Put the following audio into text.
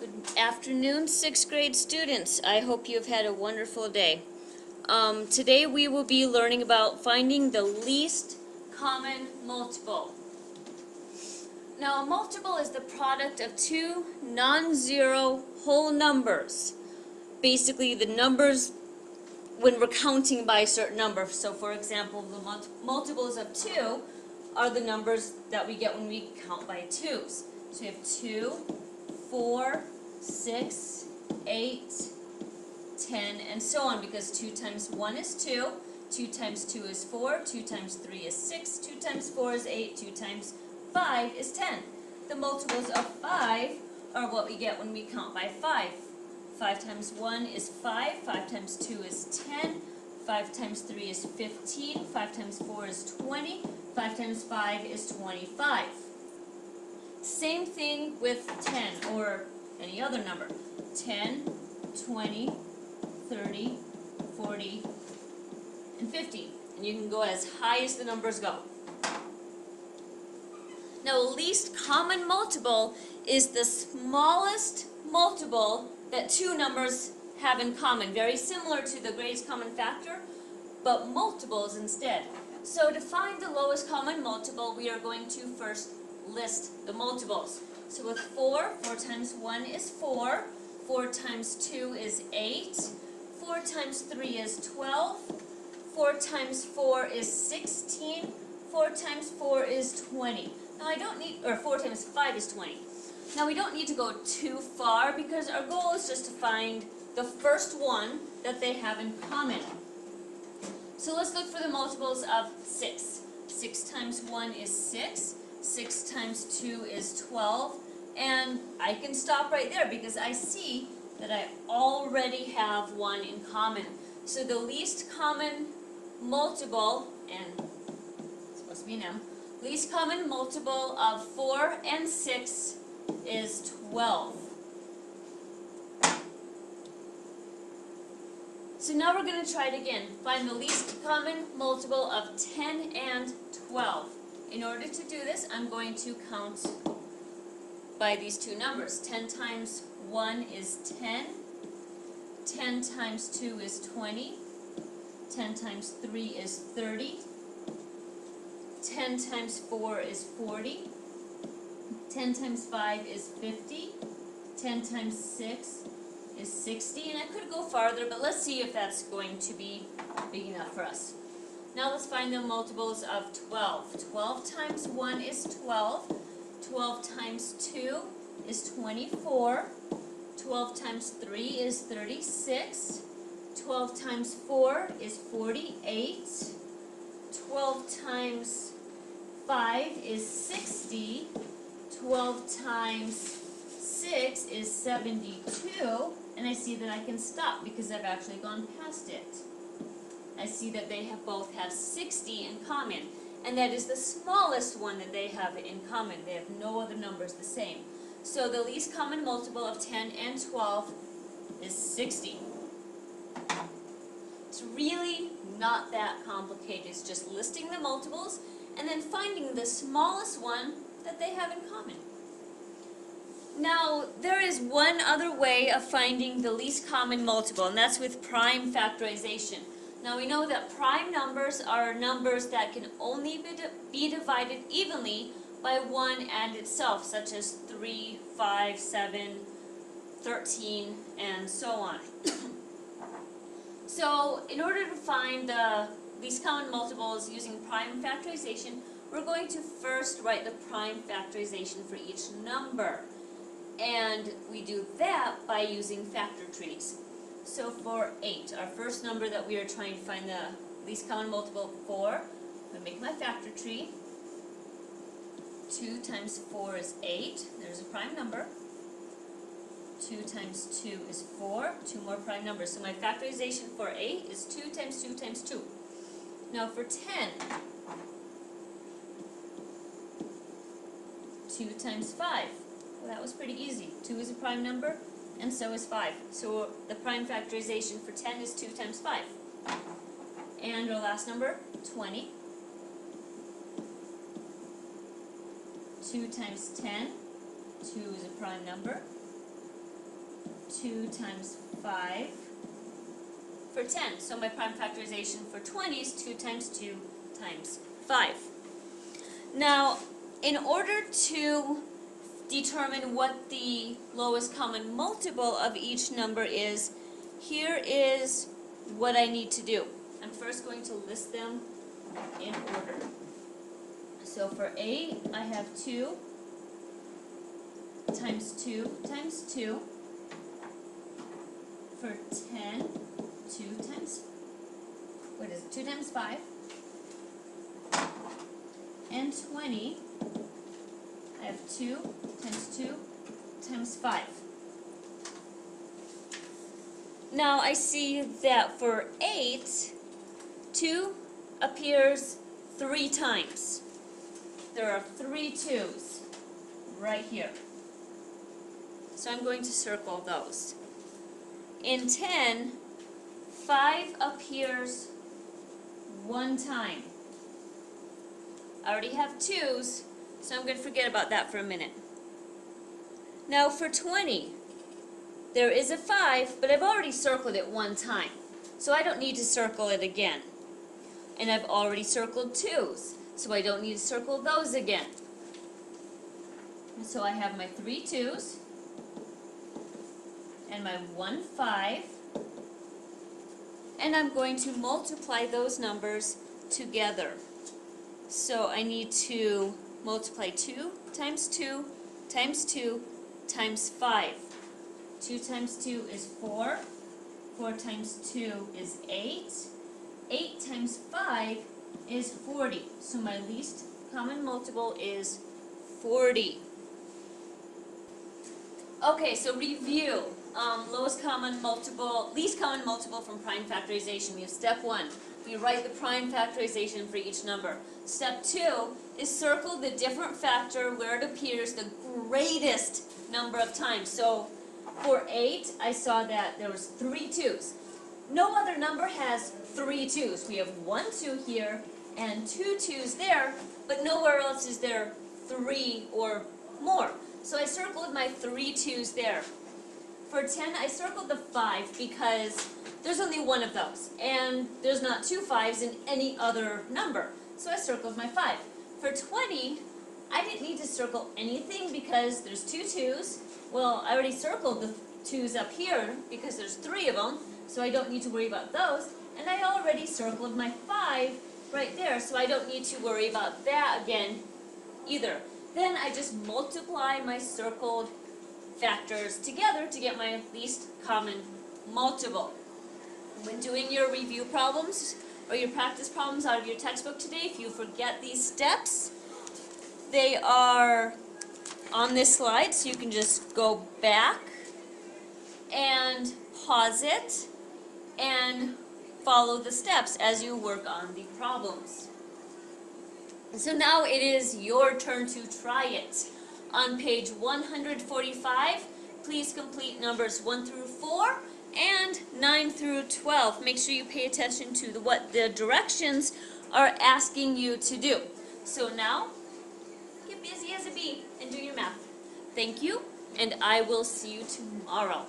Good afternoon, 6th grade students. I hope you've had a wonderful day. Today we will be learning about finding the least common multiple. Now, a multiple is the product of two non-zero whole numbers. Basically, the numbers when we're counting by a certain number. So, for example, the multiples of 2 are the numbers that we get when we count by 2's. So, we have 2, 4, 6, 8, 10, and so on, because 2 times 1 is 2, 2 times 2 is 4, 2 times 3 is 6, 2 times 4 is 8, 2 times 5 is 10. The multiples of 5 are what we get when we count by 5. 5 times 1 is 5, 5 times 2 is 10, 5 times 3 is 15, 5 times 4 is 20, 5 times 5 is 25. Same thing with 10 or any other number. 10, 20, 30, 40, and 50. And you can go as high as the numbers go. Now, the least common multiple is the smallest multiple that two numbers have in common. Very similar to the greatest common factor, but multiples instead. So to find the lowest common multiple, we are going to first list the multiples. So with 4, 4 times 1 is 4, 4 times 2 is 8, 4 times 3 is 12, 4 times 4 is 16, 4 times 4 is 20. Now I don't need, or 4 times 5 is 20. Now we don't need to go too far because our goal is just to find the first one that they have in common. So let's look for the multiples of 6. 6 times 1 is 6. 6 times 2 is 12, and I can stop right there because I see that I already have one in common. So the least common multiple, and it's supposed to be an M, least common multiple of 4 and 6 is 12. So now we're going to try it again. Find the least common multiple of 10 and 12. In order to do this, I'm going to count by these two numbers. 10 times 1 is 10. 10 times 2 is 20. 10 times 3 is 30. 10 times 4 is 40. 10 times 5 is 50. 10 times 6 is 60. And I could go farther, but let's see if that's going to be big enough for us. Now let's find the multiples of 12. 12 times 1 is 12. 12 times 2 is 24. 12 times 3 is 36. 12 times 4 is 48. 12 times 5 is 60. 12 times 6 is 72. And I see that I can stop because I've actually gone past it. I see that they both have 60 in common, and that is the smallest one that they have in common. They have no other numbers the same. So the least common multiple of 10 and 12 is 60. It's really not that complicated. It's just listing the multiples and then finding the smallest one that they have in common. Now, there is one other way of finding the least common multiple, and that's with prime factorization. Now we know that prime numbers are numbers that can only be divided evenly by 1 and itself, such as 3, 5, 7, 13, and so on. So in order to find the least common multiples using prime factorization, we're going to first write the prime factorization for each number. And we do that by using factor trees. So for 8, our first number that we are trying to find the least common multiple for, I'm going to make my factor tree. 2 times 4 is 8. There's a prime number. 2 times 2 is 4. 2 more prime numbers. So my factorization for 8 is 2 times 2 times 2. Now for 10, 2 times 5. Well, that was pretty easy. 2 is a prime number, and so is 5. So the prime factorization for 10 is 2 times 5. And our last number, 20. 2 times 10. 2 is a prime number. 2 times 5 for 10. So my prime factorization for 20 is 2 times 2 times 5. Now, in order to determine what the lowest common multiple of each number is, here is what I need to do. I'm first going to list them in order. So for 8, I have 2 times 2 times 2. For 10, 2 times, 2 times 5. And 20, I have 2 times 2 times 5. Now I see that for 8, 2 appears 3 times. There are 3 2's right here. So I'm going to circle those. In 10, 5 appears 1 time. I already have 2's, so I'm going to forget about that for a minute. Now for 20, there is a 5, but I've already circled it 1 time, so I don't need to circle it again. And I've already circled 2's, so I don't need to circle those again. And so I have my 3 2's, and my 1 5, and I'm going to multiply those numbers together. So I need to multiply 2 times 2 times 2 times 5. 2 times 2 is 4. 4 times 2 is 8. 8 times 5 is 40. So my least common multiple is 40. Okay, so review. Least common multiple from prime factorization. We have step 1. We write the prime factorization for each number. Step 2 is circle the different factor where it appears the greatest number of times. So for 8, I saw that there was 3 2's. No other number has 3 2's. We have 1 2 here and 2 2's there, but nowhere else is there 3 or more. So I circled my 3 2's there. For 10, I circled the 5 because there's only one of those, and there's not 2 5's in any other number. So I circled my 5. For 20, I didn't need to circle anything because there's 2 2's. Well, I already circled the 2's up here because there's 3 of them, so I don't need to worry about those. And I already circled my 5 right there, so I don't need to worry about that again either. Then I just multiply my circled factors together to get my least common multiple. When doing your review problems or your practice problems out of your textbook today, if you forget these steps, they are on this slide, so you can just go back and pause it and follow the steps as you work on the problems. So now it is your turn to try it. On page 145, please complete numbers 1 through 4 and 9 through 12. Make sure you pay attention to what the directions are asking you to do. So now, get busy as a bee and do your math. Thank you, and I will see you tomorrow.